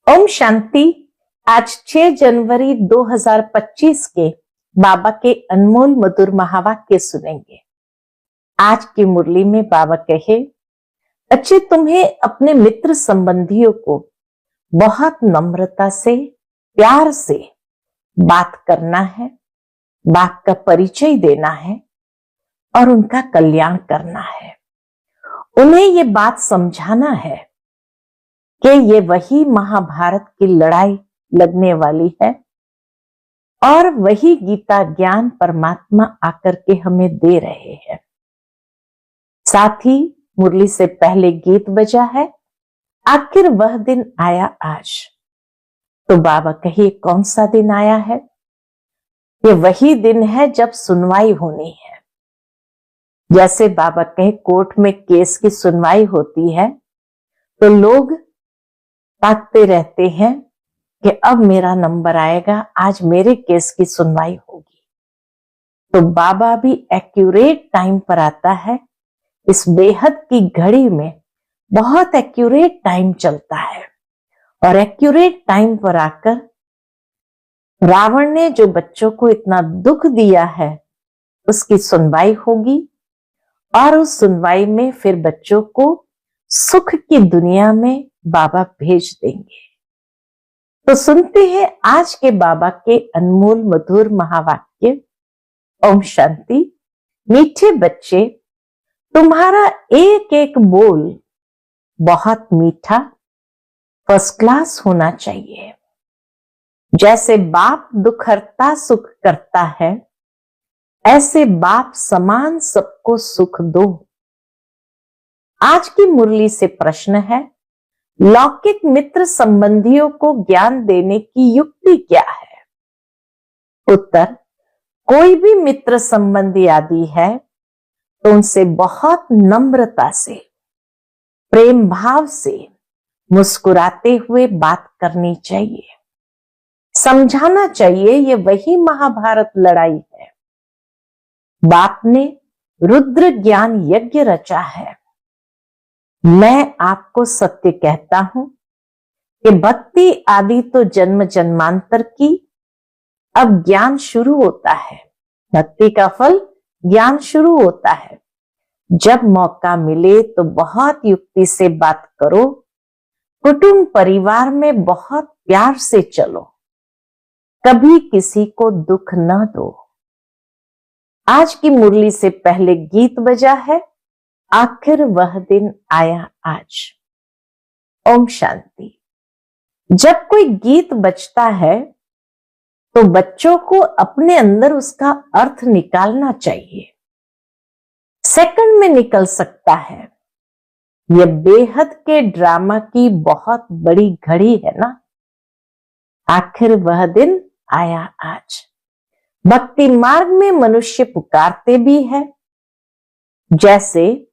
ओम शांति। आज 6 जनवरी 2025 के बाबा के अनमोल मधुर महावाक्य सुनेंगे। आज की मुरली में बाबा कहे, अच्छे तुम्हें अपने मित्र संबंधियों को बहुत नम्रता से प्यार से बात करना है, बात का परिचय देना है और उनका कल्याण करना है। उन्हें ये बात समझाना है कि ये वही महाभारत की लड़ाई लगने वाली है और वही गीता ज्ञान परमात्मा आकर के हमें दे रहे हैं। साथ ही मुरली से पहले गीत बजा है, आखिर वह दिन आया आज। तो बाबा कहिए कौन सा दिन आया है? ये वही दिन है जब सुनवाई होनी है। जैसे बाबा कहे कोर्ट में केस की सुनवाई होती है तो लोग ताकते रहते हैं कि अब मेरा नंबर आएगा, आज मेरे केस की सुनवाई होगी। तो बाबा भी एक्यूरेट टाइम पर आता है। इस बेहद की घड़ी में बहुत एक्यूरेट टाइम चलता है और एक्यूरेट टाइम पर आकर रावण ने जो बच्चों को इतना दुख दिया है उसकी सुनवाई होगी और उस सुनवाई में फिर बच्चों को सुख की दुनिया में बाबा भेज देंगे। तो सुनते हैं आज के बाबा के अनमोल मधुर महावाक्य। ओम शांति। मीठे बच्चे, तुम्हारा एक एक बोल बहुत मीठा फर्स्ट क्लास होना चाहिए। जैसे बाप दुख हरता सुख करता है, ऐसे बाप समान सबको सुख दो। आज की मुरली से प्रश्न है, लौकिक मित्र संबंधियों को ज्ञान देने की युक्ति क्या है? उत्तर, कोई भी मित्र संबंधी आदि है तो उनसे बहुत नम्रता से प्रेम भाव से मुस्कुराते हुए बात करनी चाहिए, समझाना चाहिए ये वही महाभारत लड़ाई है। बाप ने रुद्र ज्ञान यज्ञ रचा है। मैं आपको सत्य कहता हूं कि भक्ति आदि तो जन्म जन्मांतर की, अब ज्ञान शुरू होता है। भक्ति का फल ज्ञान शुरू होता है। जब मौका मिले तो बहुत युक्ति से बात करो, कुटुंब परिवार में बहुत प्यार से चलो, कभी किसी को दुख न दो। आज की मुरली से पहले गीत बजा है, आखिर वह दिन आया आज। ओम शांति। जब कोई गीत बजता है तो बच्चों को अपने अंदर उसका अर्थ निकालना चाहिए। सेकंड में निकल सकता है। यह बेहद के ड्रामा की बहुत बड़ी घड़ी है ना। आखिर वह दिन आया आज। भक्ति मार्ग में मनुष्य पुकारते भी है। जैसे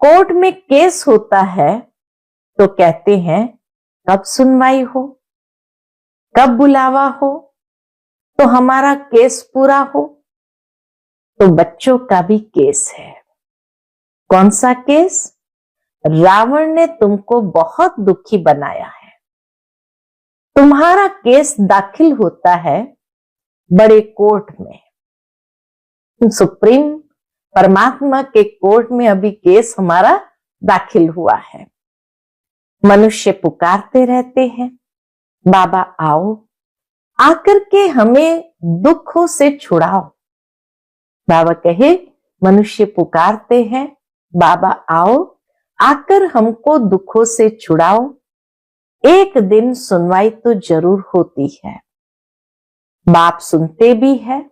कोर्ट में केस होता है तो कहते हैं कब सुनवाई हो, कब बुलावा हो, तो हमारा केस पूरा हो। तो बच्चों का भी केस है। कौन सा केस? रावण ने तुमको बहुत दुखी बनाया है। तुम्हारा केस दाखिल होता है बड़े कोर्ट में। सुप्रीम परमात्मा के कोर्ट में अभी केस हमारा दाखिल हुआ है। मनुष्य पुकारते रहते हैं, बाबा आओ, आकर के हमें दुखों से छुड़ाओ। बाबा कहे मनुष्य पुकारते हैं, बाबा आओ, आकर हमको दुखों से छुड़ाओ। एक दिन सुनवाई तो जरूर होती है। बाप सुनते भी है,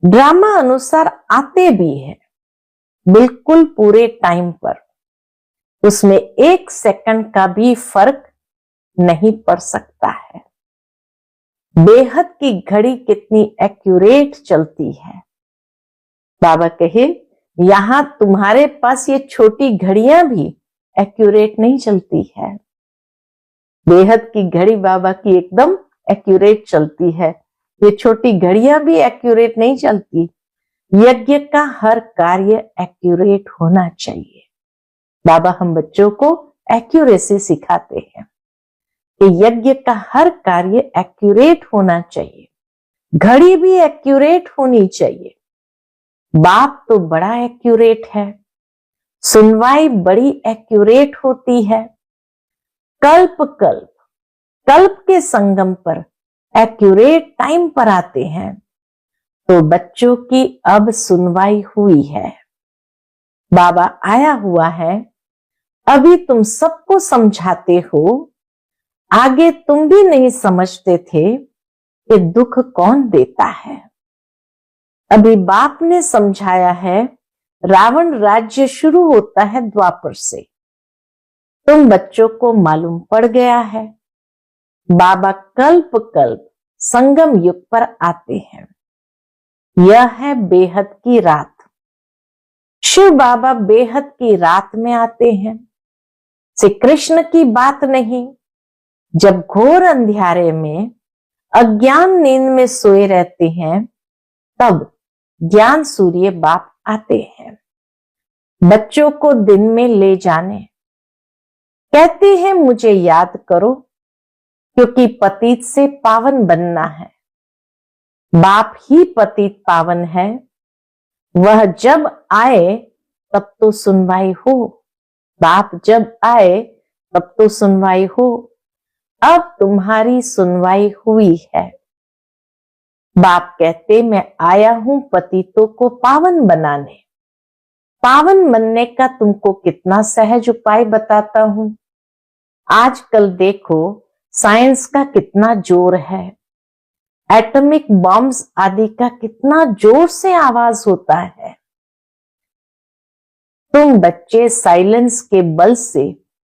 ड्रामा अनुसार आते भी है, बिल्कुल पूरे टाइम पर। उसमें एक सेकंड का भी फर्क नहीं पड़ सकता है। बेहद की घड़ी कितनी एक्यूरेट चलती है। बाबा कहे यहां तुम्हारे पास ये छोटी घड़ियां भी एक्यूरेट नहीं चलती है। बेहद की घड़ी बाबा की एकदम एक्यूरेट चलती है। ये छोटी घड़ियां भी एक्यूरेट नहीं चलती। यज्ञ का हर कार्य एक्यूरेट होना चाहिए। बाबा हम बच्चों को एक्यूरेसी सिखाते हैं। कि यज्ञ का हर कार्य एक्यूरेट होना चाहिए, घड़ी भी एक्यूरेट होनी चाहिए। बाप तो बड़ा एक्यूरेट है, सुनवाई बड़ी एक्यूरेट होती है। कल्प कल्प कल्प के संगम पर एक्यूरेट टाइम पर आते हैं। तो बच्चों की अब सुनवाई हुई है, बाबा आया हुआ है, अभी तुम सबको समझाते हो। आगे तुम भी नहीं समझते थे कि दुख कौन देता है। अभी बाप ने समझाया है, रावण राज्य शुरू होता है द्वापर से। तुम बच्चों को मालूम पड़ गया है। बाबा कल्प कल्प संगम युग पर आते हैं। यह है बेहद की रात। शिव बाबा बेहद की रात में आते हैं। श्री कृष्ण की बात नहीं, जब घोर अंधियारे में अज्ञान नींद में सोए रहते हैं, तब ज्ञान सूर्य बाप आते हैं बच्चों को दिन में ले जाने। कहते हैं मुझे याद करो, क्योंकि पतित से पावन बनना है। बाप ही पतित पावन है, वह जब आए तब तो सुनवाई हो। बाप जब आए तब तो सुनवाई हो। अब तुम्हारी सुनवाई हुई है। बाप कहते मैं आया हूं पतितों को पावन बनाने। पावन बनने का तुमको कितना सहज उपाय बताता हूं। आजकल देखो साइंस का कितना जोर है, एटॉमिक बॉम्ब्स आदि का कितना जोर से आवाज होता है। तुम बच्चे साइलेंस के बल से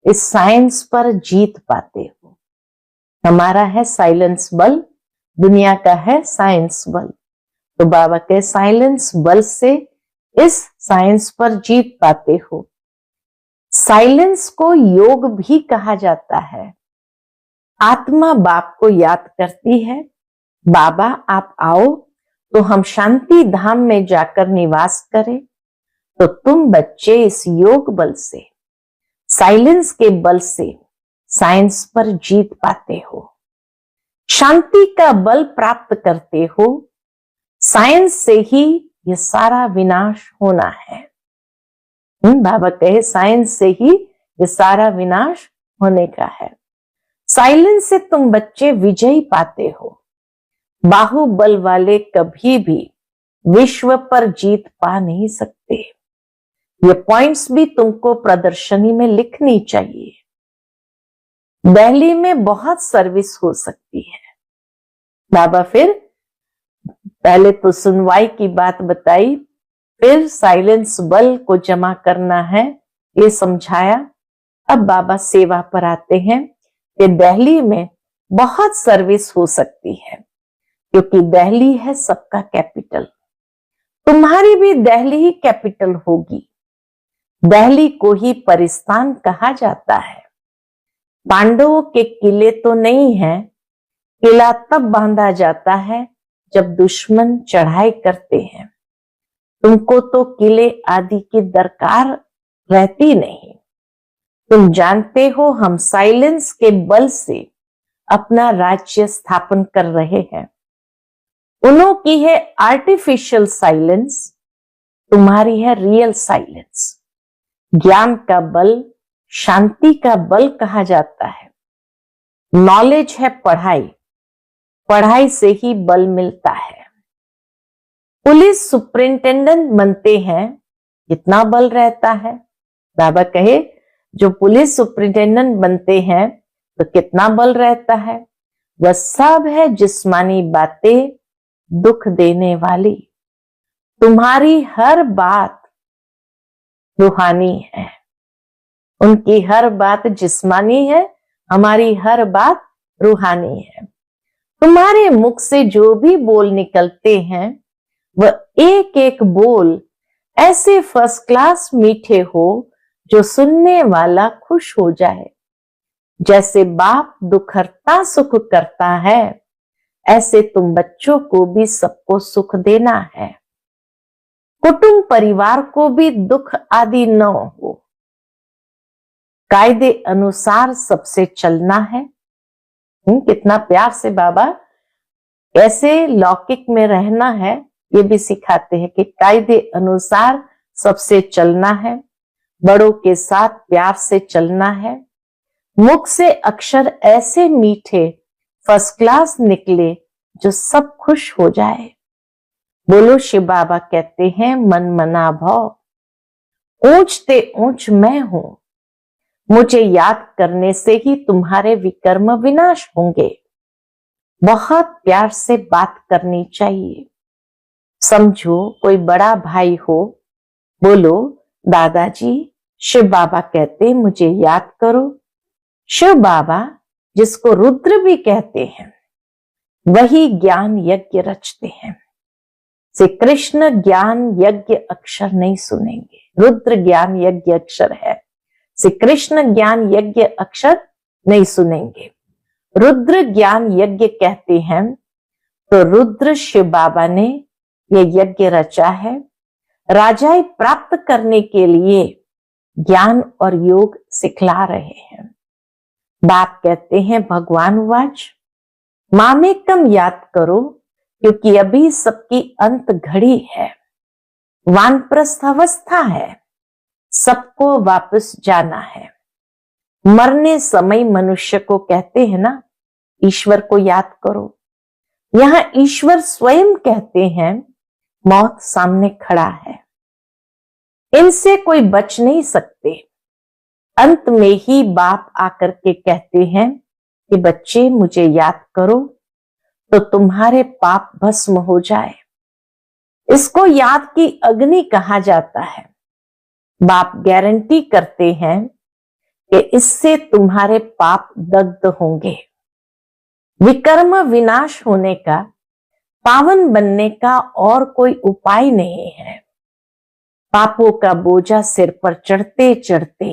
इस साइंस पर जीत पाते हो। हमारा है साइलेंस बल, दुनिया का है साइंस बल। तो बाबा के साइलेंस बल से इस साइंस पर जीत पाते हो। साइलेंस को योग भी कहा जाता है। आत्मा बाप को याद करती है, बाबा आप आओ तो हम शांति धाम में जाकर निवास करें। तो तुम बच्चे इस योग बल से, साइलेंस के बल से साइंस पर जीत पाते हो, शांति का बल प्राप्त करते हो। साइंस से ही ये सारा विनाश होना है। बाबा कहे साइंस से ही ये सारा विनाश होने का है। साइलेंस से तुम बच्चे विजय पाते हो। बाहुबल वाले कभी भी विश्व पर जीत पा नहीं सकते। ये पॉइंट्स भी तुमको प्रदर्शनी में लिखनी चाहिए। दिल्ली में बहुत सर्विस हो सकती है। बाबा फिर पहले तो सुनवाई की बात बताई, फिर साइलेंस बल को जमा करना है ये समझाया। अब बाबा सेवा पर आते हैं कि दिल्ली में बहुत सर्विस हो सकती है, क्योंकि दिल्ली है सबका कैपिटल। तुम्हारी भी दिल्ली ही कैपिटल होगी। दिल्ली को ही परिस्तान कहा जाता है। पांडवों के किले तो नहीं है, किला तब बांधा जाता है जब दुश्मन चढ़ाई करते हैं। तुमको तो किले आदि की दरकार रहती नहीं। तुम जानते हो हम साइलेंस के बल से अपना राज्य स्थापन कर रहे हैं। उन्हों की है आर्टिफिशियल साइलेंस, तुम्हारी है रियल साइलेंस। ज्ञान का बल शांति का बल कहा जाता है। नॉलेज है पढ़ाई, पढ़ाई से ही बल मिलता है। पुलिस सुपरिंटेंडेंट बनते हैं, कितना बल रहता है। बाबा कहे जो पुलिस सुपरिंटेंडेंट बनते हैं तो कितना बल रहता है। वह सब है जिस्मानी बातें दुख देने वाली। तुम्हारी हर बात रूहानी है, उनकी हर बात जिस्मानी है, हमारी हर बात रूहानी है। तुम्हारे मुख से जो भी बोल निकलते हैं वह एक एक बोल ऐसे फर्स्ट क्लास मीठे हो जो सुनने वाला खुश हो जाए। जैसे बाप दुखहर्ता सुख करता है, ऐसे तुम बच्चों को भी सबको सुख देना है। कुटुंब परिवार को भी दुख आदि न हो। कायदे अनुसार सबसे चलना है। कितना प्यार से बाबा कैसे लौकिक में रहना है ये भी सिखाते हैं कि कायदे अनुसार सबसे चलना है, बड़ों के साथ प्यार से चलना है, मुख से अक्षर ऐसे मीठे फर्स्ट क्लास निकले जो सब खुश हो जाए। बोलो शिव बाबा कहते हैं मन मना भाव, ऊंचते ऊंच मैं हूं, मुझे याद करने से ही तुम्हारे विकर्म विनाश होंगे। बहुत प्यार से बात करनी चाहिए। समझो कोई बड़ा भाई हो, बोलो दादाजी शिव बाबा कहते मुझे याद करो। शिव बाबा जिसको रुद्र भी कहते हैं वही ज्ञान यज्ञ रचते हैं। श्री कृष्ण ज्ञान यज्ञ अक्षर नहीं सुनेंगे, रुद्र ज्ञान यज्ञ अक्षर है। श्री कृष्ण ज्ञान यज्ञ अक्षर नहीं सुनेंगे। रुद्र ज्ञान यज्ञ कहते हैं तो रुद्र शिव बाबा ने यह यज्ञ रचा है। राजाएं प्राप्त करने के लिए ज्ञान और योग सिखला रहे हैं। बाप कहते हैं भगवान वाच मामेकम याद करो, क्योंकि अभी सबकी अंत घड़ी है, वानप्रस्थ अवस्था है, सबको वापस जाना है। मरने समय मनुष्य को कहते हैं ना ईश्वर को याद करो। यहां ईश्वर स्वयं कहते हैं मौत सामने खड़ा है, इनसे कोई बच नहीं सकते। अंत में ही बाप आकर के कहते हैं कि बच्चे मुझे याद करो तो तुम्हारे पाप भस्म हो जाए। इसको याद की अग्नि कहा जाता है। बाप गारंटी करते हैं कि इससे तुम्हारे पाप दग्ध होंगे। विकर्म विनाश होने का, पावन बनने का और कोई उपाय नहीं है। पापों का बोझा सिर पर चढ़ते चढ़ते,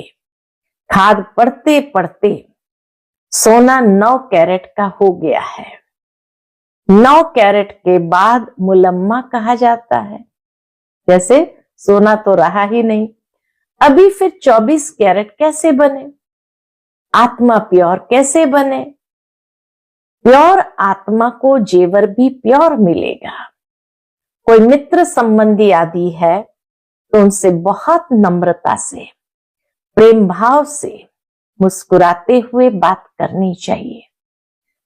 खाद पड़ते पड़ते सोना 9 कैरेट का हो गया है। 9 कैरेट के बाद मुलम्मा कहा जाता है। जैसे सोना तो रहा ही नहीं, अभी फिर 24 कैरेट कैसे बने? आत्मा प्योर कैसे बने? प्योर आत्मा को जेवर भी प्योर मिलेगा। कोई मित्र संबंधी आदि है तो उनसे बहुत नम्रता से, प्रेम भाव से, मुस्कुराते हुए बात करनी चाहिए,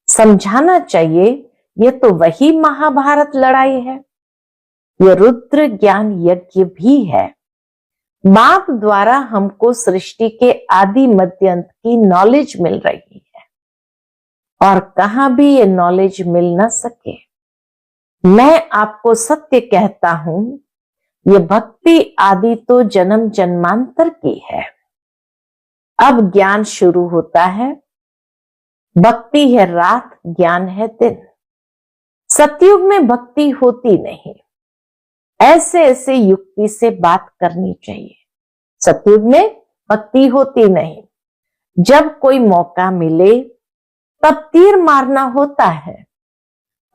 समझाना चाहिए ये तो वही महाभारत लड़ाई है, यह रुद्र ज्ञान यज्ञ भी है। बाप द्वारा हमको सृष्टि के आदि मध्य अंत की नॉलेज मिल रही है और कहां भी ये नॉलेज मिल न सके। मैं आपको सत्य कहता हूं, ये भक्ति आदि तो जन्म जन्मांतर की है। अब ज्ञान शुरू होता है। भक्ति है रात, ज्ञान है दिन। सतयुग में भक्ति होती नहीं, ऐसे ऐसे युक्ति से बात करनी चाहिए। सतयुग में भक्ति होती नहीं। जब कोई मौका मिले तब तीर मारना होता है,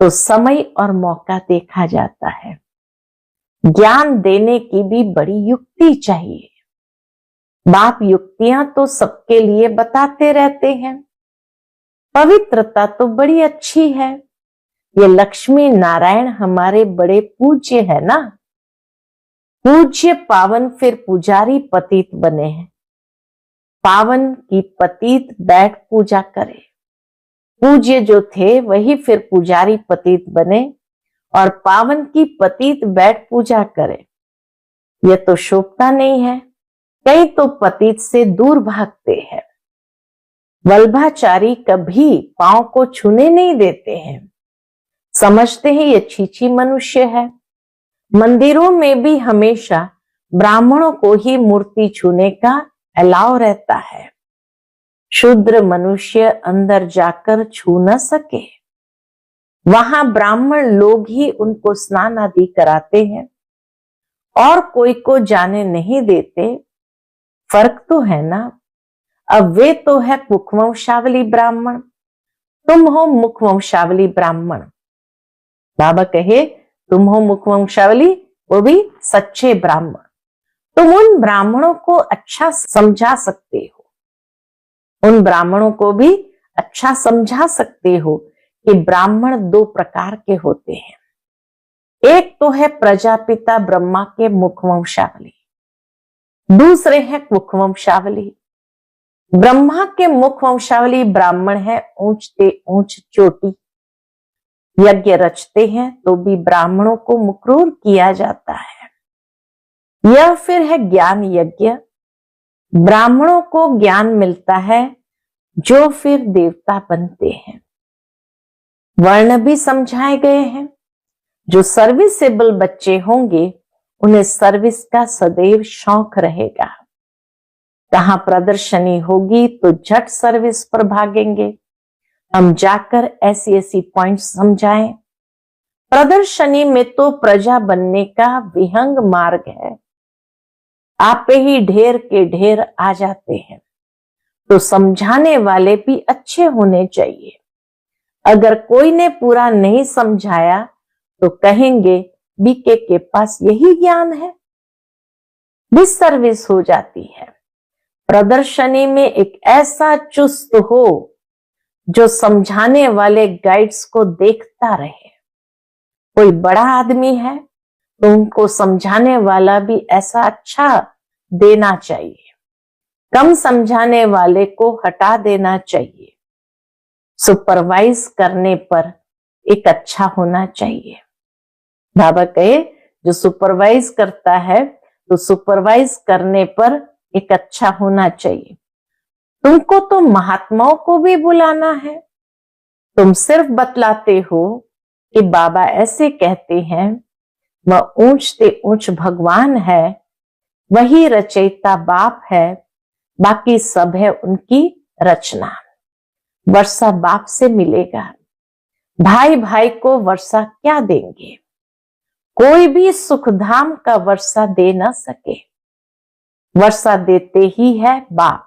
तो समय और मौका देखा जाता है। ज्ञान देने की भी बड़ी युक्ति चाहिए। बाप युक्तियां तो सबके लिए बताते रहते हैं। पवित्रता तो बड़ी अच्छी है। ये लक्ष्मी नारायण हमारे बड़े पूज्य है ना। पूज्य पावन फिर पुजारी पतित बने हैं। पावन की पतित बैठ पूजा करे। पूज्य जो थे वही फिर पुजारी पतित बने और पावन की पतित बैठ पूजा करे। यह तो शोभता नहीं है। कई तो पतित से दूर भागते हैं। वल्भाचारी कभी पांव को छूने नहीं देते हैं। समझते हैं ये छीछी मनुष्य है। मंदिरों में भी हमेशा ब्राह्मणों को ही मूर्ति छूने का अलाव रहता है। शूद्र मनुष्य अंदर जाकर छू न सके। वहां ब्राह्मण लोग ही उनको स्नान आदि कराते हैं और कोई को जाने नहीं देते। फर्क तो है ना। अब वे तो है मुखवंशावली ब्राह्मण, तुम हो मुखवंशावली ब्राह्मण। बाबा कहे तुम हो मुखवंशावली, वो भी सच्चे ब्राह्मण। तुम उन ब्राह्मणों को अच्छा समझा सकते हो, उन ब्राह्मणों को भी अच्छा समझा सकते हो कि ब्राह्मण दो प्रकार के होते हैं। एक तो है प्रजापिता ब्रह्मा के मुखवंशावली, दूसरे हैं कुखवंशावली। ब्रह्मा के मुखवंशावली ब्राह्मण है, ऊंचते ऊंच चोटी, यज्ञ रचते हैं तो भी ब्राह्मणों को मुक्रूर किया जाता है। यह फिर है ज्ञान यज्ञ, ब्राह्मणों को ज्ञान मिलता है जो फिर देवता बनते हैं। वर्ण भी समझाए गए हैं। जो सर्विसेबल बच्चे होंगे उन्हें सर्विस का सदैव शौक रहेगा। कहां प्रदर्शनी होगी तो झट सर्विस पर भागेंगे। हम जाकर ऐसी ऐसी पॉइंट समझाएं। प्रदर्शनी में तो प्रजा बनने का विहंग मार्ग है। आप पे ही ढेर के ढेर आ जाते हैं, तो समझाने वाले भी अच्छे होने चाहिए। अगर कोई ने पूरा नहीं समझाया तो कहेंगे बीके के पास यही ज्ञान है। डिससर्विस हो जाती है। प्रदर्शनी में एक ऐसा चुस्त हो जो समझाने वाले गाइड्स को देखता रहे। कोई बड़ा आदमी है तो उनको समझाने वाला भी ऐसा अच्छा देना चाहिए। कम समझाने वाले को हटा देना चाहिए। सुपरवाइज करने पर एक अच्छा होना चाहिए। बाबा कहे जो सुपरवाइज करता है तो सुपरवाइज करने पर एक अच्छा होना चाहिए। तुमको तो महात्माओं को भी बुलाना है। तुम सिर्फ बतलाते हो कि बाबा ऐसे कहते हैं, वह ऊंचते ऊंच भगवान है, वही रचयिता बाप है, बाकी सब है उनकी रचना। वर्षा बाप से मिलेगा। भाई भाई को वर्षा क्या देंगे? कोई भी सुखधाम का वर्षा दे ना सके। वर्षा देते ही है बाप।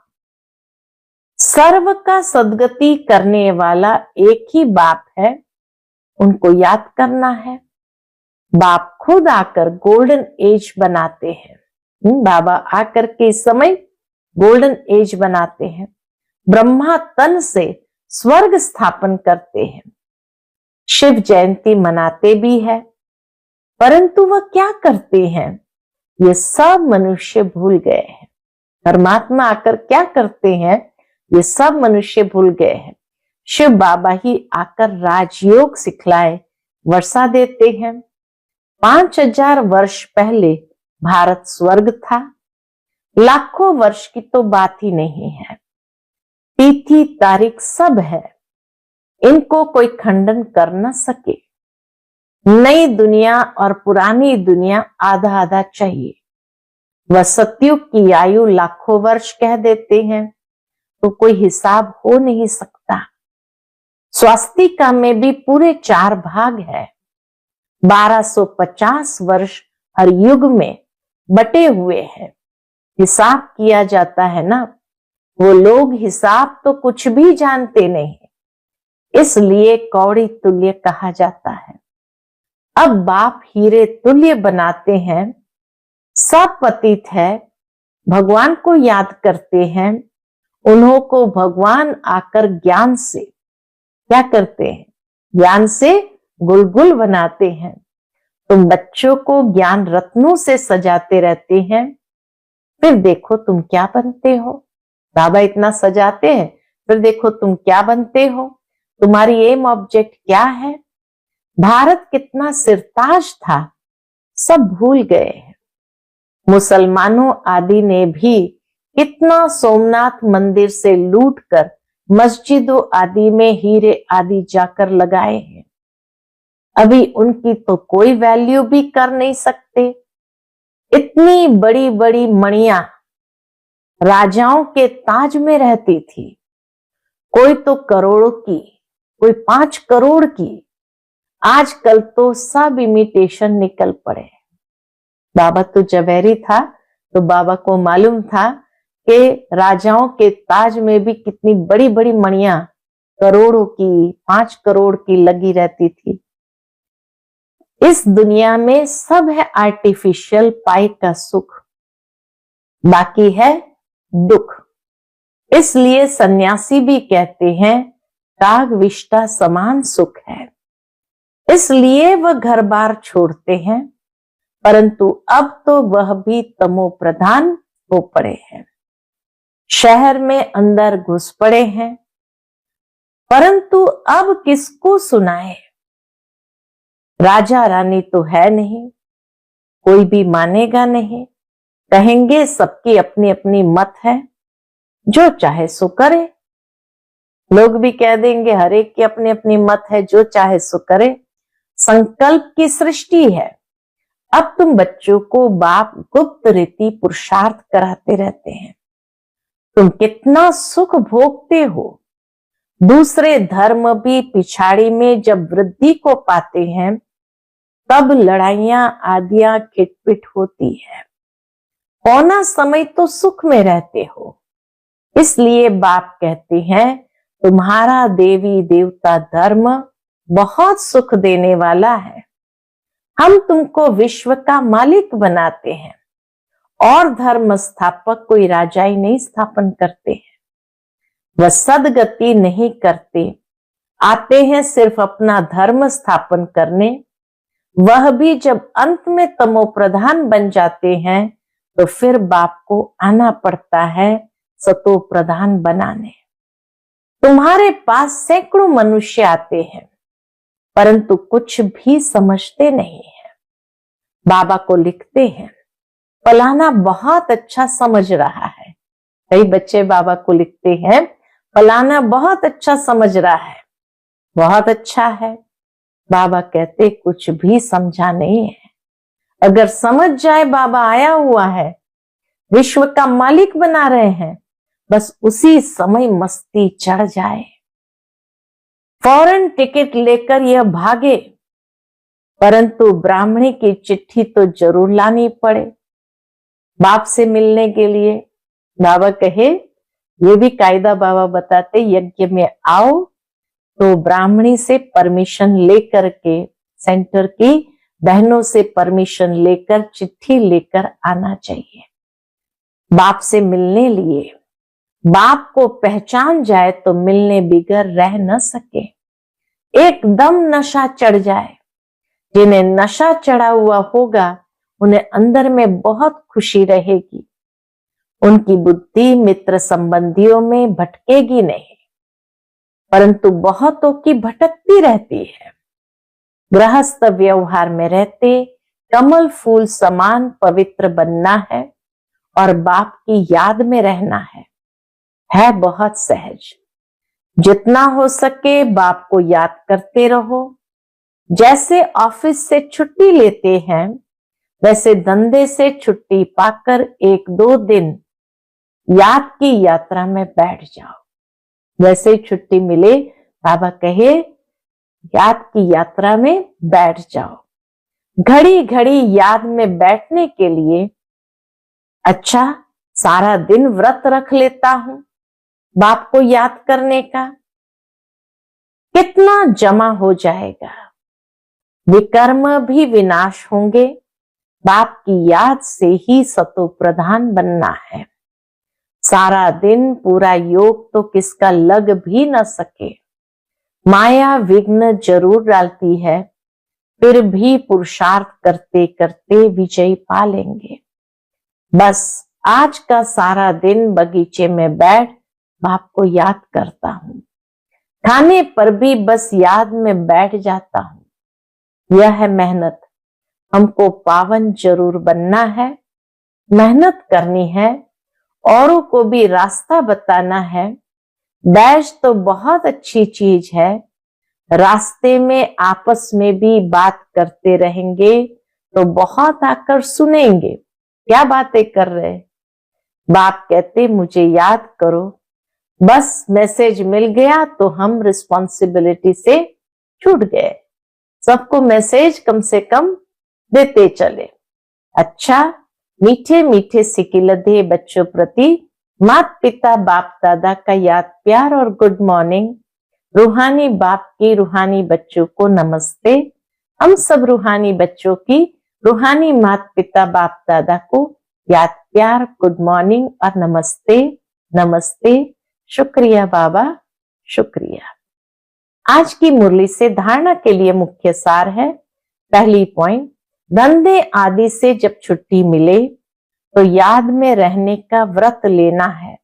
सर्व का सद्गति करने वाला एक ही बाप है, उनको याद करना है। बाप खुद आकर गोल्डन एज बनाते हैं। बाबा आकर के इस समय गोल्डन एज बनाते हैं। ब्रह्मा तन से स्वर्ग स्थापन करते हैं। शिव जयंती मनाते भी है, परंतु वह क्या करते हैं ये सब मनुष्य भूल गए हैं। परमात्मा आकर क्या करते हैं ये सब मनुष्य भूल गए हैं। शिव बाबा ही आकर राजयोग सिखलाए वर्षा देते हैं। 5000 वर्ष पहले भारत स्वर्ग था। लाखों वर्ष की तो बात ही नहीं है। तिथि तारीख सब है, इनको कोई खंडन कर न सके। नई दुनिया और पुरानी दुनिया आधा आधा चाहिए। वह सतयुग की आयु लाखों वर्ष कह देते हैं तो कोई हिसाब हो नहीं सकता। स्वास्तिका में भी पूरे 4 भाग है। 1250 वर्ष हर युग में बटे हुए हैं। हिसाब किया जाता है ना। वो लोग हिसाब तो कुछ भी जानते नहीं, इसलिए कौड़ी तुल्य कहा जाता है। अब बाप हीरे तुल्य बनाते हैं। सब पतित है, भगवान को याद करते हैं। उन्हों को भगवान आकर ज्ञान से क्या करते हैं? ज्ञान से गुलगुल बनाते हैं। तुम बच्चों को ज्ञान रत्नों से सजाते रहते हैं, फिर देखो तुम क्या बनते हो। बाबा इतना सजाते हैं, फिर देखो तुम क्या बनते हो। तुम्हारी एम ऑब्जेक्ट क्या है? भारत कितना सिरताज था, सब भूल गए हैं। मुसलमानों आदि ने भी कितना सोमनाथ मंदिर से लूटकर मस्जिदों आदि में हीरे आदि जाकर लगाए हैं। अभी उनकी तो कोई वैल्यू भी कर नहीं सकते। इतनी बड़ी बड़ी मणियां राजाओं के ताज में रहती थी। कोई तो करोड़ों की, कोई 5 करोड़ की। आजकल तो सब इमिटेशन निकल पड़े। बाबा तो जवेरी था, तो बाबा को मालूम था कि राजाओं के ताज में भी कितनी बड़ी बड़ी मणियां करोड़ों की, 5 करोड़ की लगी रहती थी। इस दुनिया में सब है आर्टिफिशियल पाई का सुख, बाकी है दुख। इसलिए सन्यासी भी कहते हैं काग विष्टा समान सुख है, इसलिए वह घर बार छोड़ते हैं, परंतु अब तो वह भी तमो प्रधान हो पड़े हैं। शहर में अंदर घुस पड़े हैं, परंतु अब किसको सुनाए। राजा रानी तो है नहीं, कोई भी मानेगा नहीं, कहेंगे सबकी अपनी अपनी मत है, जो चाहे सो करे। लोग भी कह देंगे हर एक की अपनी अपनी मत है, जो चाहे सो करे। संकल्प की सृष्टि है। अब तुम बच्चों को बाप गुप्त रीति पुरुषार्थ कराते रहते हैं, तुम कितना सुख भोगते हो। दूसरे धर्म भी पिछाड़ी में जब वृद्धि को पाते हैं, तब लड़ाइयां आदियां खिटपिट होती है। पौना समय तो सुख में रहते हो, इसलिए बाप कहते हैं तुम्हारा देवी देवता धर्म बहुत सुख देने वाला है। हम तुमको विश्व का मालिक बनाते हैं, और धर्म स्थापक कोई राजाई नहीं स्थापन करते हैं। वह सदगति नहीं करते, आते हैं सिर्फ अपना धर्म स्थापन करने। वह भी जब अंत में तमो प्रधान बन जाते हैं, तो फिर बाप को आना पड़ता है सतो प्रधान बनाने। तुम्हारे पास सैकड़ों मनुष्य आते हैं, परंतु कुछ भी समझते नहीं है। बाबा को लिखते हैं फलाना बहुत अच्छा समझ रहा है। कई बच्चे बाबा को लिखते हैं फलाना बहुत अच्छा समझ रहा है, बहुत अच्छा है। बाबा कहते कुछ भी समझा नहीं है। अगर समझ जाए बाबा आया हुआ है, विश्व का मालिक बना रहे हैं, बस उसी समय मस्ती चढ़ जाए, फौरन टिकट लेकर यह भागे। परंतु ब्राह्मणी की चिट्ठी तो जरूर लानी पड़े बाप से मिलने के लिए। बाबा कहे, ये भी कायदा बाबा बताते, यज्ञ में आओ तो ब्राह्मणी से परमिशन लेकर के, सेंटर की बहनों से परमिशन लेकर, चिट्ठी लेकर आना चाहिए बाप से मिलने लिए। बाप को पहचान जाए तो मिलने बिगर रह न सके, एकदम नशा चढ़ जाए। जिन्हें नशा चढ़ा हुआ होगा उन्हें अंदर में बहुत खुशी रहेगी, उनकी बुद्धि मित्र संबंधियों में भटकेगी नहीं, परंतु बहुतों की भटकती रहती है। गृहस्थ व्यवहार में रहते कमल फूल समान पवित्र बनना है और बाप की याद में रहना है बहुत सहज। जितना हो सके बाप को याद करते रहो। जैसे ऑफिस से छुट्टी लेते हैं, वैसे धंधे से छुट्टी पाकर 1-2 दिन याद की यात्रा में बैठ जाओ। वैसे ही छुट्टी मिले, बाबा कहे याद की यात्रा में बैठ जाओ। घड़ी घड़ी याद में बैठने के लिए, अच्छा सारा दिन व्रत रख लेता हूं बाप को याद करने का, कितना जमा हो जाएगा। विकर्म भी विनाश होंगे। बाप की याद से ही सतो प्रधान बनना है। सारा दिन पूरा योग तो किसका लग भी न सके। माया विघ्न जरूर डालती है, फिर भी पुरुषार्थ करते करते विजय पा लेंगे। बस आज का सारा दिन बगीचे में बैठ बाप को याद करता हूं, खाने पर भी बस याद में बैठ जाता हूं। यह है मेहनत। हमको पावन जरूर बनना है, मेहनत करनी है, औरों को भी रास्ता बताना है। बैच तो बहुत अच्छी चीज है, रास्ते में आपस में भी बात करते रहेंगे तो बहुत आकर सुनेंगे क्या बातें कर रहे। बाप कहते मुझे याद करो, बस मैसेज मिल गया तो हम रिस्पॉन्सिबिलिटी से छूट गए। सबको मैसेज कम से कम देते चले। अच्छा, मीठे मीठे सिकिलधे बच्चों प्रति माता पिता बाप दादा का याद प्यार और गुड मॉर्निंग। रूहानी बाप की रूहानी बच्चों को नमस्ते। हम सब रूहानी बच्चों की रूहानी माता पिता बाप दादा को याद प्यार गुड मॉर्निंग और नमस्ते। नमस्ते। शुक्रिया बाबा, शुक्रिया। आज की मुरली से धारणा के लिए मुख्य सार है। पहली पॉइंट, धंधे आदि से जब छुट्टी मिले तो याद में रहने का व्रत लेना है।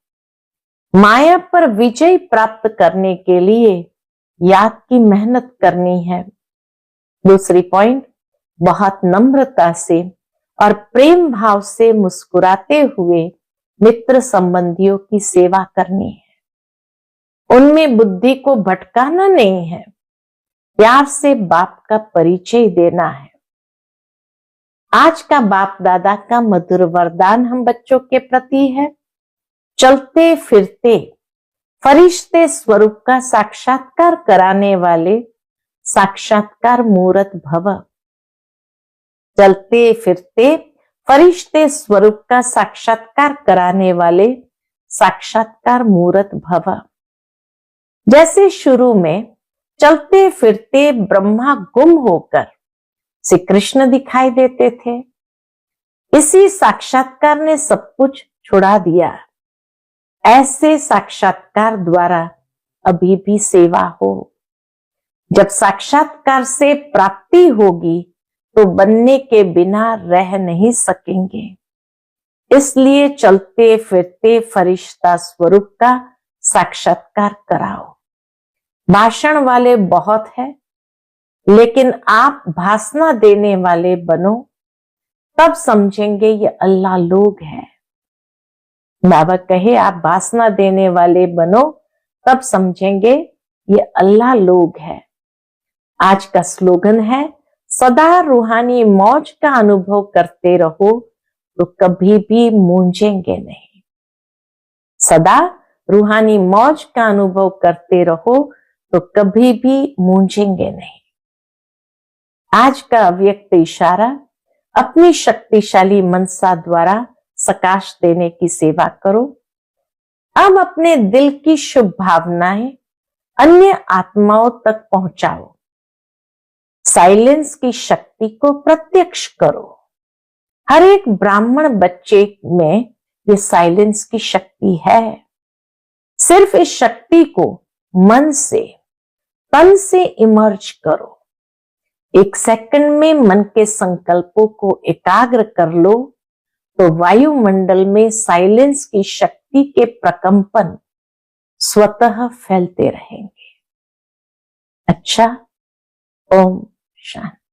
माया पर विजय प्राप्त करने के लिए याद की मेहनत करनी है। दूसरी पॉइंट, बहुत नम्रता से और प्रेम भाव से मुस्कुराते हुए मित्र संबंधियों की सेवा करनी है। उनमें बुद्धि को भटकाना नहीं है, प्यार से बाप का परिचय देना है। आज का बाप दादा का मधुर वरदान हम बच्चों के प्रति है, चलते फिरते फरिश्ते स्वरूप का साक्षात्कार कराने वाले साक्षात्कार मूर्त भव। चलते फिरते फरिश्ते स्वरूप का साक्षात्कार कराने वाले साक्षात्कार मूर्त भव। जैसे शुरू में चलते फिरते ब्रह्मा गुम होकर श्री कृष्ण दिखाई देते थे, इसी साक्षात्कार ने सब कुछ छुड़ा दिया। ऐसे साक्षात्कार द्वारा अभी भी सेवा हो। जब साक्षात्कार से प्राप्ति होगी तो बनने के बिना रह नहीं सकेंगे। इसलिए चलते फिरते फरिश्ता स्वरूप का साक्षात्कार कराओ। भाषण वाले बहुत है, लेकिन आप भाषणा देने वाले बनो, तब समझेंगे ये अल्लाह लोग हैं। बाबा कहे आप भाषणा देने वाले बनो, तब समझेंगे ये अल्लाह लोग हैं। आज का स्लोगन है, सदा रूहानी मौज का अनुभव करते रहो तो कभी भी मूंझेंगे नहीं। सदा रूहानी मौज का अनुभव करते रहो तो कभी भी मूंझेंगे नहीं। आज का अव्यक्त इशारा, अपनी शक्तिशाली मनसा द्वारा सकाश देने की सेवा करो। अब अपने दिल की शुभ भावनाएं अन्य आत्माओं तक पहुंचाओ। साइलेंस की शक्ति को प्रत्यक्ष करो। हर एक ब्राह्मण बच्चे में ये साइलेंस की शक्ति है। सिर्फ इस शक्ति को मन से, तन से इमर्ज करो। 1 सेकंड में मन के संकल्पों को एकाग्र कर लो तो वायुमंडल में साइलेंस की शक्ति के प्रकंपन स्वतः फैलते रहेंगे। अच्छा, ओम शांति।